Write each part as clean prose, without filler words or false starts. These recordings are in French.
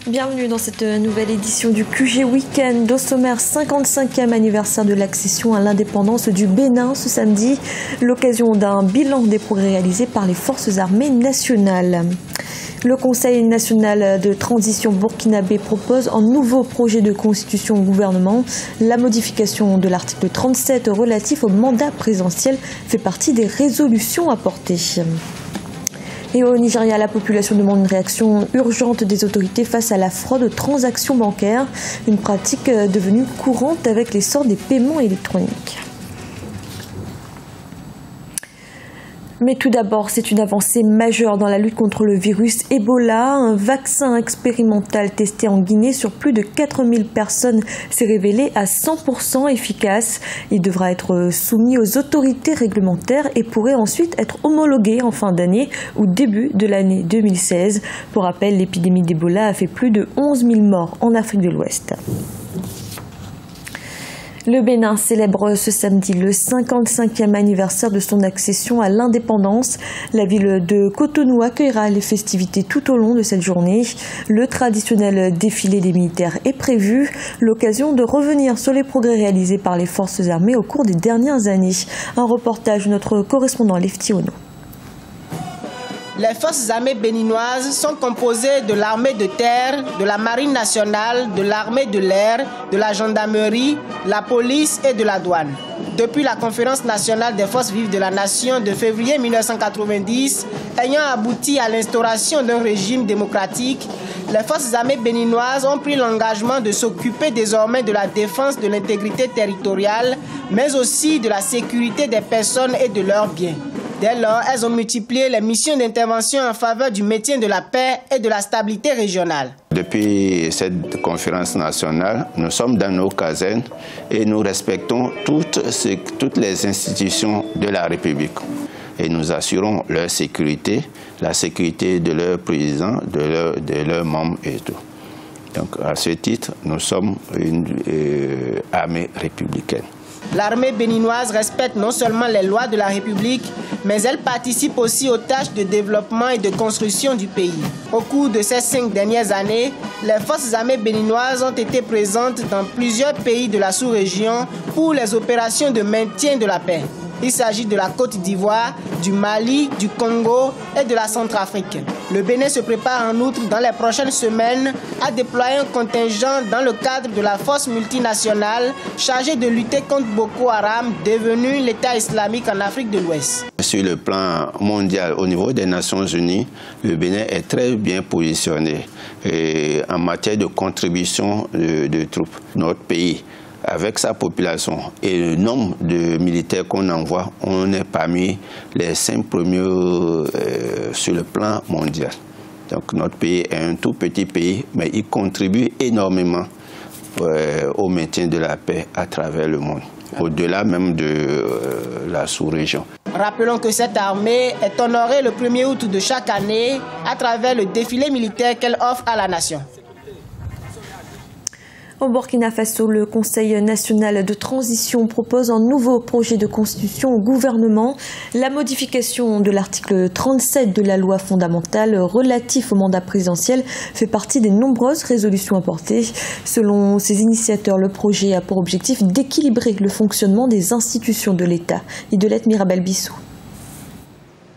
Bienvenue dans cette nouvelle édition du QG Week-end. Au sommaire, 55e anniversaire de l'accession à l'indépendance du Bénin ce samedi, l'occasion d'un bilan des progrès réalisés par les forces armées nationales. Le Conseil national de transition burkinabé propose un nouveau projet de constitution au gouvernement. La modification de l'article 37 relatif au mandat présidentiel fait partie des résolutions apportées. Et au Nigeria, la population demande une réaction urgente des autorités face à la fraude aux transactions bancaires, une pratique devenue courante avec l'essor des paiements électroniques. Mais tout d'abord, c'est une avancée majeure dans la lutte contre le virus Ebola. Un vaccin expérimental testé en Guinée sur plus de 4000 personnes s'est révélé à 100% efficace. Il devra être soumis aux autorités réglementaires et pourrait ensuite être homologué en fin d'année ou début de l'année 2016. Pour rappel, l'épidémie d'Ebola a fait plus de 11 000 morts en Afrique de l'Ouest. Le Bénin célèbre ce samedi le 55e anniversaire de son accession à l'indépendance. La ville de Cotonou accueillera les festivités tout au long de cette journée. Le traditionnel défilé des militaires est prévu, l'occasion de revenir sur les progrès réalisés par les forces armées au cours des dernières années. Un reportage de notre correspondant Lefty Ono. Les forces armées béninoises sont composées de l'armée de terre, de la marine nationale, de l'armée de l'air, de la gendarmerie, la police et de la douane. Depuis la conférence nationale des forces vives de la nation de février 1990, ayant abouti à l'instauration d'un régime démocratique, les forces armées béninoises ont pris l'engagement de s'occuper désormais de la défense de l'intégrité territoriale, mais aussi de la sécurité des personnes et de leurs biens. Dès lors, elles ont multiplié les missions d'intervention en faveur du maintien de la paix et de la stabilité régionale. Depuis cette conférence nationale, nous sommes dans nos casernes et nous respectons toutes les institutions de la République. Et nous assurons leur sécurité, la sécurité de leurs présidents, de leurs membres et tout. Donc à ce titre, nous sommes une armée républicaine. L'armée béninoise respecte non seulement les lois de la République, mais elle participe aussi aux tâches de développement et de construction du pays. Au cours de ces 5 dernières années, les forces armées béninoises ont été présentes dans plusieurs pays de la sous-région pour les opérations de maintien de la paix. Il s'agit de la Côte d'Ivoire, du Mali, du Congo et de la Centrafrique. Le Bénin se prépare en outre dans les prochaines semaines à déployer un contingent dans le cadre de la force multinationale chargée de lutter contre Boko Haram, devenu l'État islamique en Afrique de l'Ouest. Sur le plan mondial, au niveau des Nations Unies, le Bénin est très bien positionné en matière de contribution de troupes. Notre pays, avec sa population et le nombre de militaires qu'on envoie, on est parmi les 5 premiers sur le plan mondial. Donc notre pays est un tout petit pays, mais il contribue énormément au maintien de la paix à travers le monde, au-delà même de la sous-région. Rappelons que cette armée est honorée le 1er août de chaque année à travers le défilé militaire qu'elle offre à la nation. Au Burkina Faso, le Conseil national de transition propose un nouveau projet de constitution au gouvernement. La modification de l'article 37 de la loi fondamentale relatif au mandat présidentiel fait partie des nombreuses résolutions apportées. Selon ses initiateurs, le projet a pour objectif d'équilibrer le fonctionnement des institutions de l'État. Idolette Mirabel-Bissou.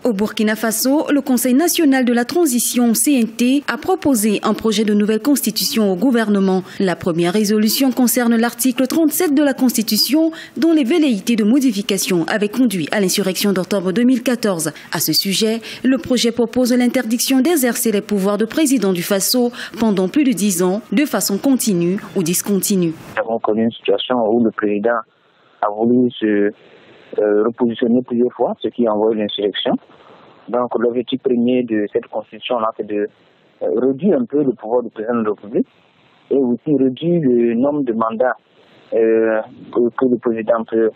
Au Burkina Faso, le Conseil national de la transition CNT a proposé un projet de nouvelle constitution au gouvernement. La première résolution concerne l'article 37 de la Constitution, dont les velléités de modification avaient conduit à l'insurrection d'octobre 2014. À ce sujet, le projet propose l'interdiction d'exercer les pouvoirs de président du Faso pendant plus de 10 ans, de façon continue ou discontinue. Nous avons connu une situation où le président a voulu se repositionner plusieurs fois, ce qui a envoyé l'insurrection. Donc l'objectif premier de cette constitution-là, c'est de réduire un peu le pouvoir du président de la République et aussi réduire le nombre de mandats que le président peut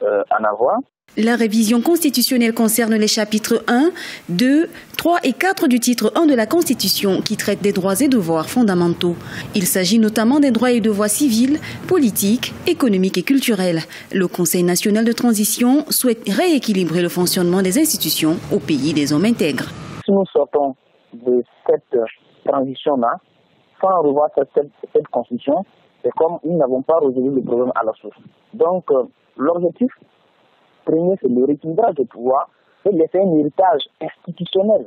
en avoir. La révision constitutionnelle concerne les chapitres 1, 2, 3 et 4 du titre 1 de la Constitution qui traite des droits et devoirs fondamentaux. Il s'agit notamment des droits et devoirs civils, politiques, économiques et culturels. Le Conseil national de transition souhaite rééquilibrer le fonctionnement des institutions au pays des hommes intègres. Si nous sortons de cette transition-là, sans revoir cette constitution, c'est comme nous n'avons pas résolu le problème à la source. Donc, l'objectif premier, c'est le rééquilibrage du pouvoir et laisser un héritage institutionnel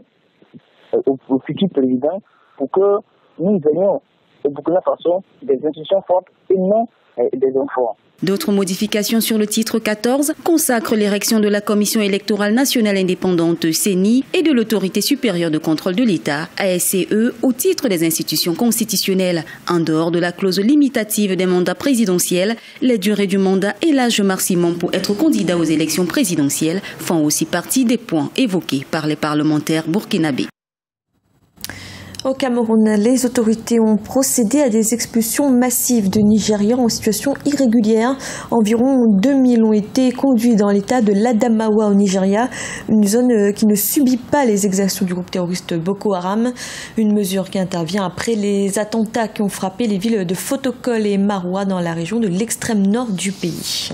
au futur président pour que nous ayons au Burkina Faso des institutions fortes et non des hommes forts. D'autres modifications sur le titre 14 consacrent l'érection de la Commission électorale nationale indépendante CENI et de l'Autorité supérieure de contrôle de l'État ASCE au titre des institutions constitutionnelles. En dehors de la clause limitative des mandats présidentiels, les durées du mandat et l'âge maximum pour être candidat aux élections présidentielles font aussi partie des points évoqués par les parlementaires burkinabés. Au Cameroun, les autorités ont procédé à des expulsions massives de Nigérians en situation irrégulière. Environ 2000 ont été conduits dans l'état de l'Adamawa au Nigeria, une zone qui ne subit pas les exactions du groupe terroriste Boko Haram. Une mesure qui intervient après les attentats qui ont frappé les villes de Fotokol et Maroua dans la région de l'extrême nord du pays.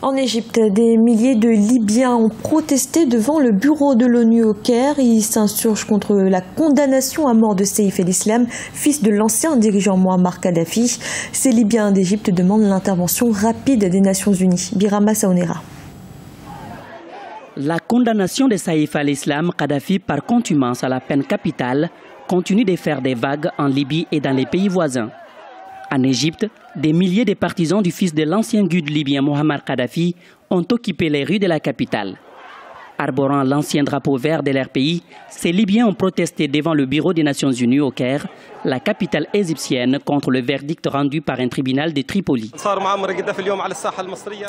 En Égypte, des milliers de Libyens ont protesté devant le bureau de l'ONU au Caire. Ils s'insurgent contre la condamnation à mort de Saïf el-Islam, fils de l'ancien dirigeant Mouammar Kadhafi. Ces Libyens d'Égypte demandent l'intervention rapide des Nations Unies. Birama Saonera. La condamnation de Saïf el-Islam Kadhafi par contumace à la peine capitale continue de faire des vagues en Libye et dans les pays voisins. En Égypte, des milliers de partisans du fils de l'ancien guide libyen Mouammar Kadhafi ont occupé les rues de la capitale. Arborant l'ancien drapeau vert de leur pays, ces Libyens ont protesté devant le bureau des Nations Unies au Caire, la capitale égyptienne, contre le verdict rendu par un tribunal de Tripoli.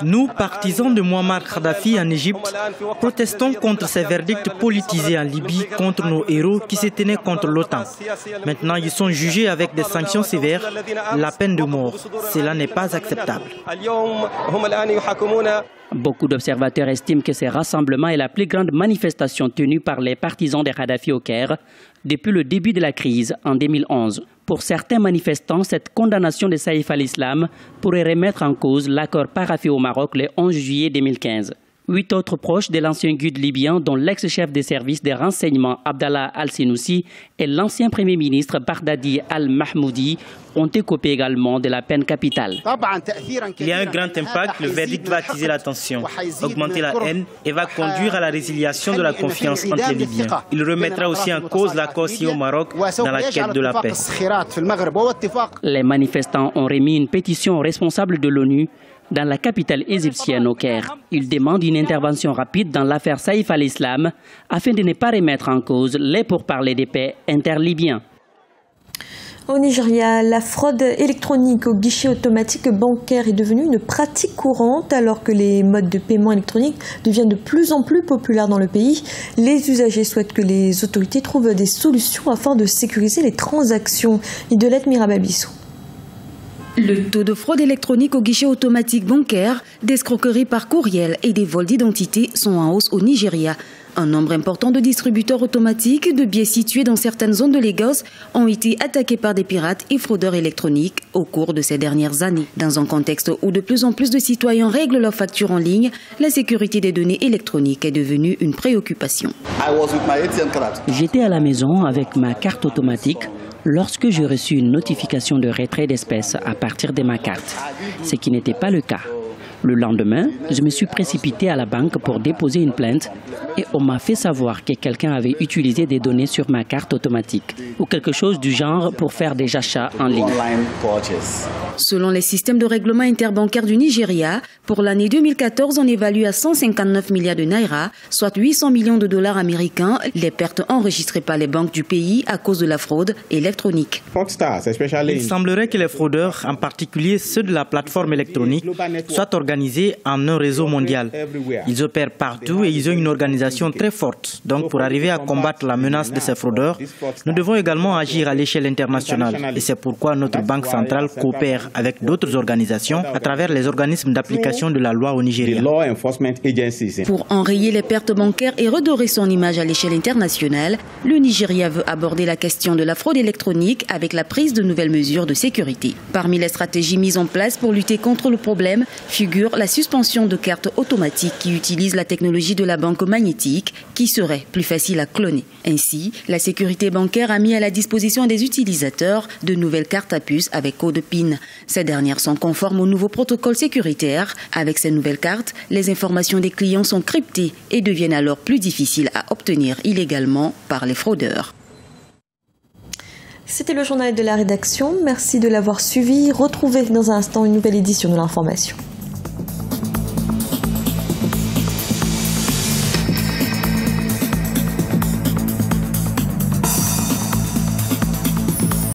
Nous, partisans de Mouammar Kadhafi en Égypte, protestons contre ces verdicts politisés en Libye contre nos héros qui se tenaient contre l'OTAN. Maintenant, ils sont jugés avec des sanctions sévères, la peine de mort. Cela n'est pas acceptable. Beaucoup d'observateurs estiment que ce rassemblement est la plus grande manifestation tenue par les partisans de Kadhafi au Caire depuis le début de la crise en 2011. Pour certains manifestants, cette condamnation de Saïf el-Islam pourrait remettre en cause l'accord paraphé au Maroc le 11 juillet 2015. 8 autres proches de l'ancien guide libyen, dont l'ex-chef des services de renseignement Abdallah al-Sinoussi et l'ancien premier ministre Baghdadi al-Mahmoudi, ont écopé également de la peine capitale. Il y a un grand impact, le verdict va attiser la tension, augmenter la haine et va conduire à la résiliation de la confiance entre les Libyens. Il remettra aussi en cause l'accord signé au Maroc dans la quête de la paix. Les manifestants ont remis une pétition aux responsables de l'ONU dans la capitale égyptienne au Caire. Ils demandent une intervention rapide dans l'affaire Saïf el-Islam afin de ne pas remettre en cause les pourparlers de paix interlibyens. Au Nigeria, la fraude électronique au guichet automatique bancaire est devenue une pratique courante alors que les modes de paiement électronique deviennent de plus en plus populaires dans le pays. Les usagers souhaitent que les autorités trouvent des solutions afin de sécuriser les transactions. Idolette Mirababissou. Le taux de fraude électronique au guichet automatique bancaire, d'escroqueries par courriel et des vols d'identité sont en hausse au Nigeria. Un nombre important de distributeurs automatiques de billets situés dans certaines zones de Lagos ont été attaqués par des pirates et fraudeurs électroniques au cours de ces dernières années. Dans un contexte où de plus en plus de citoyens règlent leurs factures en ligne, la sécurité des données électroniques est devenue une préoccupation. J'étais à la maison avec ma carte automatique lorsque j'ai reçu une notification de retrait d'espèces à partir de ma carte, ce qui n'était pas le cas. Le lendemain, je me suis précipité à la banque pour déposer une plainte et on m'a fait savoir que quelqu'un avait utilisé des données sur ma carte automatique ou quelque chose du genre pour faire des achats en ligne. Selon les systèmes de règlement interbancaire du Nigeria, pour l'année 2014, on évalue à 159 milliards de naira, soit 800 millions de dollars américains, les pertes enregistrées par les banques du pays à cause de la fraude électronique. Il semblerait que les fraudeurs, en particulier ceux de la plateforme électronique, soient organisés en un réseau mondial. Ils opèrent partout et ils ont une organisation très forte. Donc pour arriver à combattre la menace de ces fraudeurs, nous devons également agir à l'échelle internationale. Et c'est pourquoi notre banque centrale coopère avec d'autres organisations à travers les organismes d'application de la loi au Nigeria. Pour enrayer les pertes bancaires et redorer son image à l'échelle internationale, le Nigeria veut aborder la question de la fraude électronique avec la prise de nouvelles mesures de sécurité. Parmi les stratégies mises en place pour lutter contre le problème figure figure la suspension de cartes automatiques qui utilisent la technologie de la banque magnétique qui serait plus facile à cloner. Ainsi, la sécurité bancaire a mis à la disposition des utilisateurs de nouvelles cartes à puce avec code PIN. Ces dernières sont conformes au nouveau protocole sécuritaire. Avec ces nouvelles cartes, les informations des clients sont cryptées et deviennent alors plus difficiles à obtenir illégalement par les fraudeurs. C'était le journal de la rédaction. Merci de l'avoir suivi. Retrouvez dans un instant une nouvelle édition de l'information.